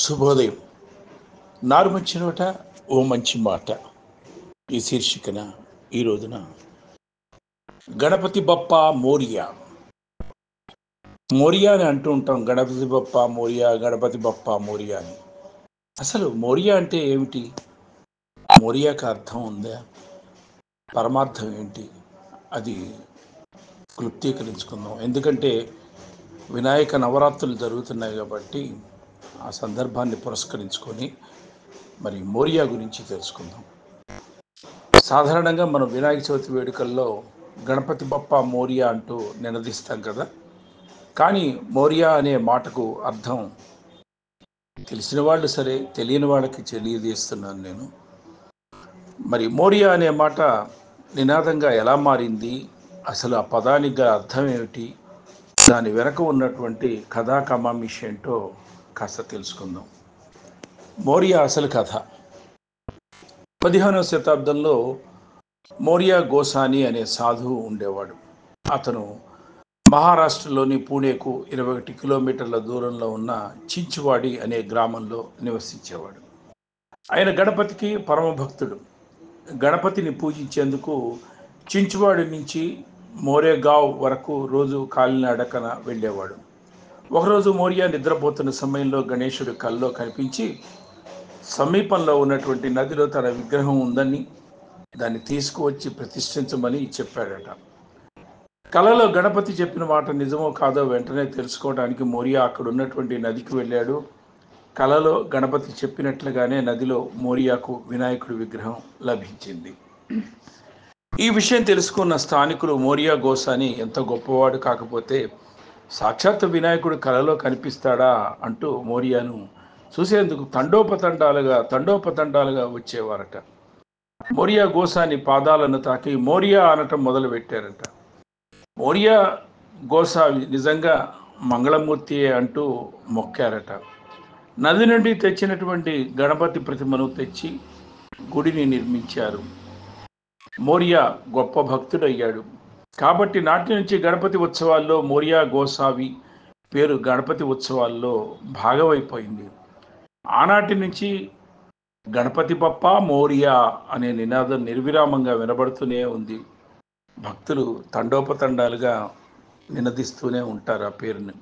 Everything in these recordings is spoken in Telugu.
శుభోదయం. నారుమచ్చినోట ఓ మంచి మాట ఈ శీర్షికన ఈ రోజున గణపతి బప్ప మోరియా మోరియా అని అంటూ ఉంటాం. గణపతి బప్ప మోరియా, గణపతి బప్ప మోరియా అని. అసలు మోరియా అంటే ఏమిటి? మోరియాకి అర్థం ఉందా? పరమార్థం ఏంటి? అది క్లుప్తీకరించుకుందాం. ఎందుకంటే వినాయక నవరాత్రులు జరుగుతున్నాయి కాబట్టి ఆ సందర్భాన్ని పురస్కరించుకొని మరి మోరియా గురించి తెలుసుకుందాం. సాధారణంగా మనం వినాయక చవితి వేడుకల్లో గణపతి బప్ప మోరియా అంటూ నినదిస్తాం కదా. కానీ మోరియా అనే మాటకు అర్థం తెలిసిన వాళ్ళు సరే, తెలియని వాళ్ళకి తెలియజేస్తున్నాను నేను. మరి మోరియా అనే మాట నినాదంగా ఎలా మారింది, అసలు ఆ పదానికి గల అర్థం ఏమిటి, దాని వెనక ఉన్నటువంటి కథా కమామిష్ ఏంటో కాస్త తెలుసుకుందాం. మోరియా అసలు కథ 15వ శతాబ్దంలో మోరియా గోసాని అనే సాధువు ఉండేవాడు. అతను మహారాష్ట్రలోని పూణేకు 21 కిలోమీటర్ల దూరంలో ఉన్న చించువాడి అనే గ్రామంలో నివసించేవాడు. ఆయన గణపతికి పరమ భక్తుడు. గణపతిని పూజించేందుకు చించువాడి నుంచి మోరేగావ్ వరకు రోజు కాలినడకన వెళ్ళేవాడు. ఒకరోజు మోరియా నిద్రపోతున్న సమయంలో గణేశుడు కల్లో కనిపించి సమీపంలో ఉన్నటువంటి నదిలో తన విగ్రహం ఉందని దాన్ని తీసుకువచ్చి ప్రతిష్ఠించమని చెప్పాడట. కలలో గణపతి చెప్పిన మాట నిజమో కాదో వెంటనే తెలుసుకోవడానికి మోరియా అక్కడ ఉన్నటువంటి నదికి వెళ్ళాడు. కలలో గణపతి చెప్పినట్లుగానే నదిలో మోరియాకు వినాయకుడి విగ్రహం లభించింది. ఈ విషయం తెలుసుకున్న స్థానికులు మోరియా గోసాని ఎంత గొప్పవాడు కాకపోతే సాక్షాత్ వినాయకుడు కలలో కనిపిస్తాడా అంటూ మోరియాను చూసేందుకు తండోపతండాలుగా వచ్చేవారట. మోరియా గోసాని పాదాలను తాకి మోరియా అనటం మొదలు పెట్టారట. మోరియా గోసావి నిజంగా మంగళమూర్తియే అంటూ మొక్కారట. నది నుండి తెచ్చినటువంటి గణపతి ప్రతిమను తెచ్చి గుడిని నిర్మించారు. మోరియా గొప్ప భక్తుడయ్యాడు కాబట్టి నాటి నుంచి గణపతి ఉత్సవాల్లో మోరియా గోసావి పేరు గణపతి ఉత్సవాల్లో భాగమైపోయింది. ఆనాటి నుంచి గణపతి బప్ప మోరియా అనే నినాదం నిర్విరామంగా వినబడుతూనే ఉంది. భక్తులు తండోపతండాలుగా నినదిస్తూనే ఉంటారు ఆ పేరుని.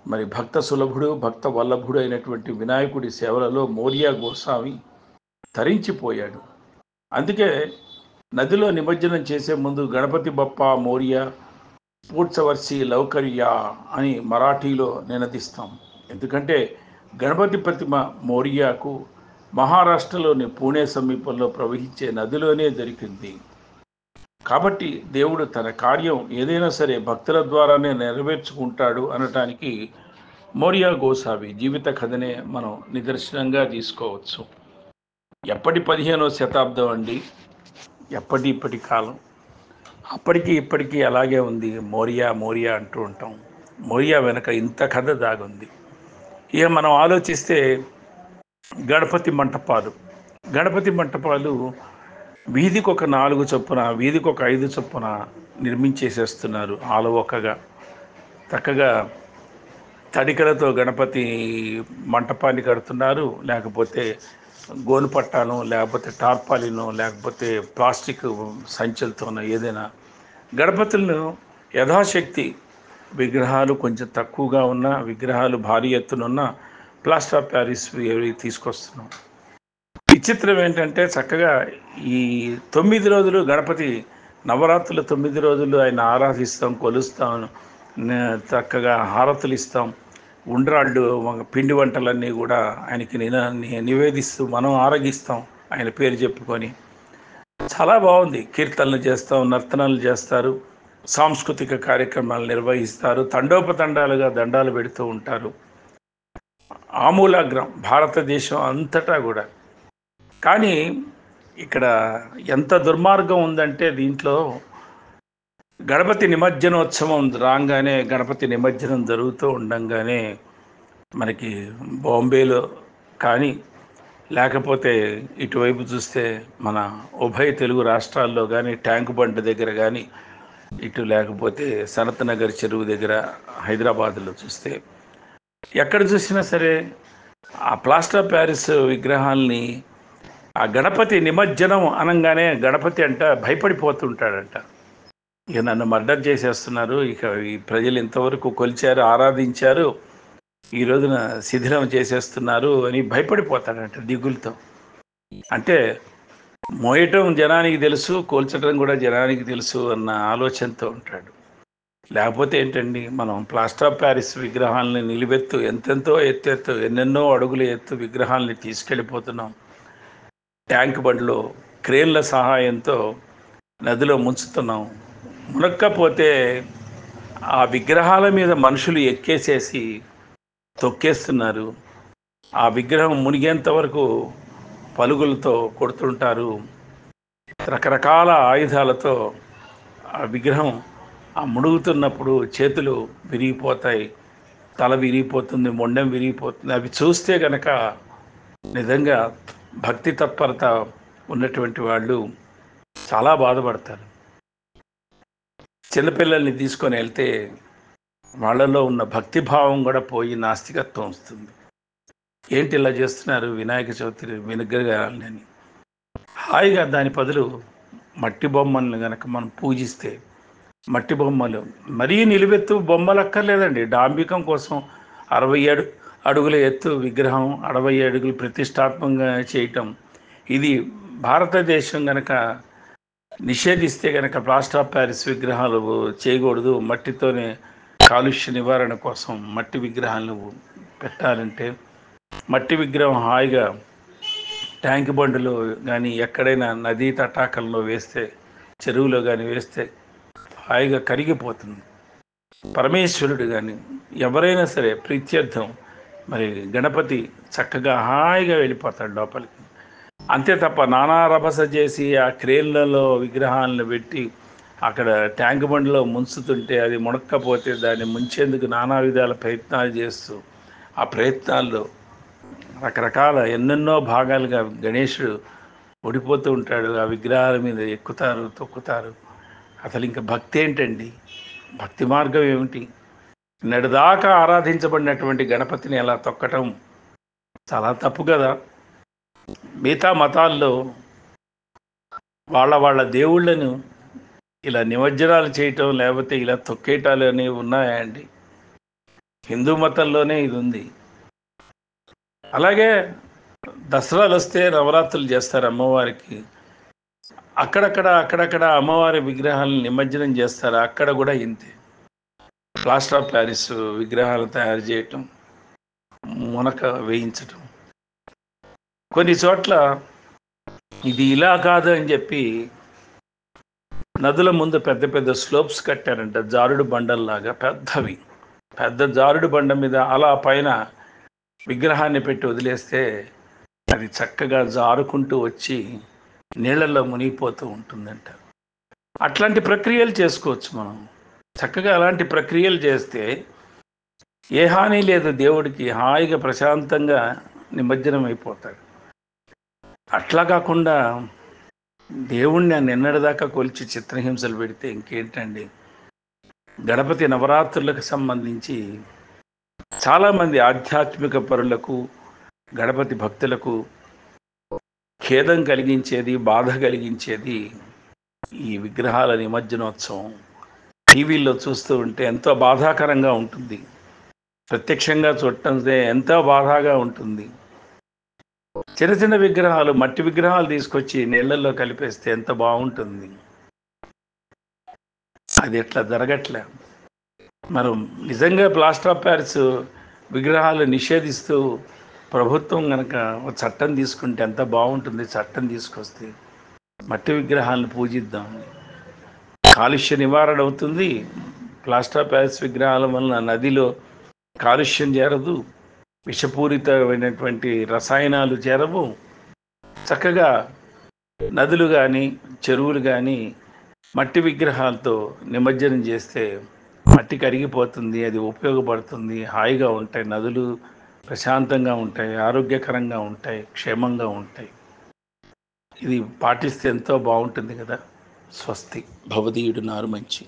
మరి భక్త సులభుడు, భక్త వల్లభుడు అయినటువంటి వినాయకుడి సేవలలో మోరియా గోస్వామి తరించిపోయాడు. అందుకే నదిలో నిమజ్జనం చేసే ముందు గణపతి బప్ప మోరియా స్ఫూర్త్సవర్షి లౌకర్యా అని మరాఠీలో నినదిస్తాం. ఎందుకంటే గణపతి ప్రతిమ మోరియాకు మహారాష్ట్రలోని పూణే సమీపంలో ప్రవహించే నదిలోనే దొరికింది. కాబట్టి దేవుడు తన కార్యం ఏదైనా సరే భక్తుల ద్వారానే నెరవేర్చుకుంటాడు అనటానికి మోరియా గోసావి జీవిత కథనే మనం నిదర్శనంగా తీసుకోవచ్చు. ఎప్పటి 15వ శతాబ్దం అండి, ఇప్పటి కాలం, అప్పటికి ఇప్పటికీ అలాగే ఉంది. మోరియా మోరియా అంటూ ఉంటాం. మోరియా వెనక ఇంత కథ దాగుంది. ఇక మనం ఆలోచిస్తే గణపతి మంటపాలు వీధికి ఒక 4 చొప్పున, వీధికి ఒక 5 చొప్పున నిర్మించేసేస్తున్నారు. ఆలవోకగా చక్కగా తడికలతో గణపతి మంటపాన్ని కడుతున్నారు. లేకపోతే గోనుపట్టాను, లేకపోతే టార్పాలినో, లేకపోతే ప్లాస్టిక్ సంచులతోనో ఏదైనా గణపతులను యథాశక్తి విగ్రహాలు కొంచెం తక్కువగా ఉన్న విగ్రహాలు భారీ ఎత్తునున్న ప్లాస్టర్ ఆఫ్ ప్యారిస్ తీసుకొస్తున్నాం. విచిత్రం ఏంటంటే చక్కగా ఈ 9 రోజులు గణపతి నవరాత్రులు 9 రోజులు ఆయన ఆరాధిస్తాం, కొలుస్తాం, చక్కగా హారతులు ఇస్తాం, ఉండ్రాళ్ళు పిండి వంటలన్నీ కూడా ఆయనకి నివేదిస్తూ మనం ఆరగిస్తాం ఆయన పేరు చెప్పుకొని. చాలా బాగుంది. కీర్తనలు చేస్తాం, నర్తనలు చేస్తారు, సాంస్కృతిక కార్యక్రమాలు నిర్వహిస్తారు, తండోపతండాలుగా దండాలు పెడుతూ ఉంటారు. ఆమూలాగ్రం భారతదేశం అంతటా కూడా. కానీ ఇక్కడ ఎంత దుర్మార్గం ఉందంటే దీంట్లో గణపతి నిమజ్జనోత్సవం రాగానే, గణపతి నిమజ్జనం జరుగుతూ ఉండంగానే మనకి బాంబేలో కానీ లేకపోతే ఇటువైపు చూస్తే మన ఉభయ తెలుగు రాష్ట్రాల్లో కానీ ట్యాంక్ బండ్ దగ్గర కానీ, ఇటు లేకపోతే సనత్ నగర్ చెరువు దగ్గర హైదరాబాద్లో చూస్తే ఎక్కడ చూసినా సరే ఆ ప్లాస్టర్ ఆఫ్ ప్యారిస్ విగ్రహాల్ని ఆ గణపతి నిమజ్జనం అనంగానే గణపతి అంట భయపడిపోతుంటాడంట. ఇక నన్ను మర్డర్ చేసేస్తున్నారు, ఇక ఈ ప్రజలు ఇంతవరకు కొలిచారు, ఆరాధించారు, ఈ రోజున శిథిలం చేసేస్తున్నారు అని భయపడిపోతాడంట దిగులుతో. అంటే మోయటం జనానికి తెలుసు, కోల్చడం కూడా జనానికి తెలుసు అన్న ఆలోచనతో ఉంటాడు. లేకపోతే ఏంటండి, మనం ప్లాస్టర్ ఆఫ్ ప్యారిస్ విగ్రహాలని నిలువెత్తు ఎంతెంతో ఎత్తెత్తు ఎన్నెన్నో అడుగులు ఎత్తు విగ్రహాలని తీసుకెళ్ళిపోతున్నాం. ట్యాంక్ బండ్లో క్రేన్ల సహాయంతో నదిలో ముంచుతున్నాం. మునక్కపోతే ఆ విగ్రహాల మీద మనుషులు ఎక్కేసేసి తొక్కేస్తున్నారు. ఆ విగ్రహం మునిగేంత వరకు పలుగులతో కొడుతుంటారు. రకరకాల ఆయుధాలతో ఆ విగ్రహం ఆ మునుగుతున్నప్పుడు చేతులు విరిగిపోతాయి, తల విరిగిపోతుంది, మొండెం విరిగిపోతుంది. అవి చూస్తే గనక నిజంగా భక్తి తత్పరత ఉన్నటువంటి వాళ్ళు చాలా బాధపడతారు. చిన్నపిల్లల్ని తీసుకొని వెళ్తే వాళ్ళలో ఉన్న భక్తిభావం కూడా పోయి నాస్తికత్వం వస్తుంది. ఏంటి ఇలా చేస్తున్నారు వినాయక చవితి విగ్రహాలని? హాయిగా దాని బదులు మట్టి బొమ్మల్ని కనుక మనం పూజిస్తే, మట్టి బొమ్మలు మరీ నిలువెత్తు బొమ్మలు అక్కర్లేదండి. డాంబికం కోసం 67 అడుగుల ఎత్తు విగ్రహం, 60 అడుగులు ప్రతిష్టాత్మకంగా చేయటం, ఇది భారతదేశం కనుక నిషేధిస్తే కనుక ప్లాస్టర్ ఆఫ్ ప్యారిస్ విగ్రహాలు చేయకూడదు, మట్టితోనే కాలుష్య నివారణ కోసం మట్టి విగ్రహాలు పెట్టాలంటే, మట్టి విగ్రహం హాయిగా ట్యాంక్ బండ్లో కానీ ఎక్కడైనా నదీ తటాకంలో వేస్తే, చెరువులో కానీ వేస్తే హాయిగా కరిగిపోతుంది. పరమేశ్వరుడు కానీ ఎవరైనా సరే ప్రీత్యర్థం మరి గణపతి చక్కగా హాయిగా వెళ్ళిపోతాడు లోపలికి. అంతే తప్ప నానా రభస చేసి ఆ క్రేన్లలో విగ్రహాలను పెట్టి అక్కడ ట్యాంక్ బండ్లో ముంచుతుంటే అది మునక్కపోతే దాన్ని ముంచేందుకు నానా విధాల ప్రయత్నాలు చేస్తూ, ఆ ప్రయత్నాల్లో రకరకాల ఎన్నెన్నో భాగాలుగా గణేశుడు ఓడిపోతూ ఉంటాడు. ఆ విగ్రహాల మీద ఎక్కుతారు, తొక్కుతారు. అసలు ఇంకా భక్తి ఏంటండి? భక్తి మార్గం ఏమిటి? నెడదాకా ఆరాధించబడినటువంటి గణపతిని అలా తొక్కటం చాలా తప్పు కదా. మిగతా మతాల్లో వాళ్ళ వాళ్ళ దేవుళ్ళను ఇలా నిమజ్జనాలు చేయటం, లేకపోతే ఇలా తొక్కేయటాలు అనేవి ఉన్నాయా అండి? హిందూ మతంలోనే ఇది ఉంది. అలాగే దసరాలు వస్తే నవరాత్రులు చేస్తారు అమ్మవారికి. అక్కడక్కడ అమ్మవారి విగ్రహాలను నిమజ్జనం చేస్తారు. అక్కడ కూడా ఇంతే. ప్లాస్టర్ ఆఫ్ ప్యారిస్ విగ్రహాలు తయారు చేయటం, మునక వేయించటం. కొన్ని చోట్ల ఇది ఇలా కాదు అని చెప్పి నదుల ముందు పెద్ద పెద్ద స్లోప్స్ కట్టారంట, జారుడు బండల్లాగా పెద్దవి. పెద్ద జారుడు బండ మీద అలా పైన విగ్రహాన్ని పెట్టి వదిలేస్తే అది చక్కగా జారుకుంటూ వచ్చి నీళ్ళల్లో మునిగిపోతూ ఉంటుందంట. అట్లాంటి ప్రక్రియలు చేసుకోవచ్చు మనం. చక్కగా అలాంటి ప్రక్రియలు చేస్తే ఏ హాని లేదు, దేవుడికి హాయిగా ప్రశాంతంగా నిమజ్జనం అయిపోతాడు. అట్లా కాకుండా దేవుణ్ణి నిన్నటిదాకా కొలిచి చిత్రహింసలు పెడితే ఇంకేంటండి. గణపతి నవరాత్రులకు సంబంధించి చాలామంది ఆధ్యాత్మిక పరులకు, గణపతి భక్తులకు ఖేదం కలిగించేది, బాధ కలిగించేది ఈ విగ్రహాల నిమజ్జనోత్సవం. టీవీల్లో చూస్తూ ఉంటే ఎంతో బాధాకరంగా ఉంటుంది. ప్రత్యక్షంగా చూడటం ఎంతో బాధగా ఉంటుంది. చిన్న చిన్న విగ్రహాలు, మట్టి విగ్రహాలు తీసుకొచ్చి నీళ్ళల్లో కలిపేస్తే ఎంత బాగుంటుంది. అది ఎట్లా జరగట్లే. మనం నిజంగా ప్లాస్టర్ ఆఫ్ ప్యారిస్ విగ్రహాలు నిషేధిస్తూ ప్రభుత్వం కనుక ఒక చట్టం తీసుకుంటే ఎంత బాగుంటుంది. చట్టం తీసుకొస్తే మట్టి విగ్రహాలను పూజిద్దాం. కాలుష్య నివారణ అవుతుంది. ప్లాస్టర్ ఆఫ్ ప్యారిస్ విగ్రహాల వలన నదిలో కాలుష్యం చేరదు, విషపూరితమైనటువంటి రసాయనాలు చేరవు. చక్కగా నదులు కానీ చెరువులు కానీ మట్టి విగ్రహాలతో నిమజ్జనం చేస్తే మట్టి కరిగిపోతుంది, అది ఉపయోగపడుతుంది, హాయిగా ఉంటాయి, నదులు ప్రశాంతంగా ఉంటాయి, ఆరోగ్యకరంగా ఉంటాయి, క్షేమంగా ఉంటాయి. ఇది పాటిస్తే ఎంతో బాగుంటుంది కదా. స్వస్తి. భవదీయుడు నారు మంచి.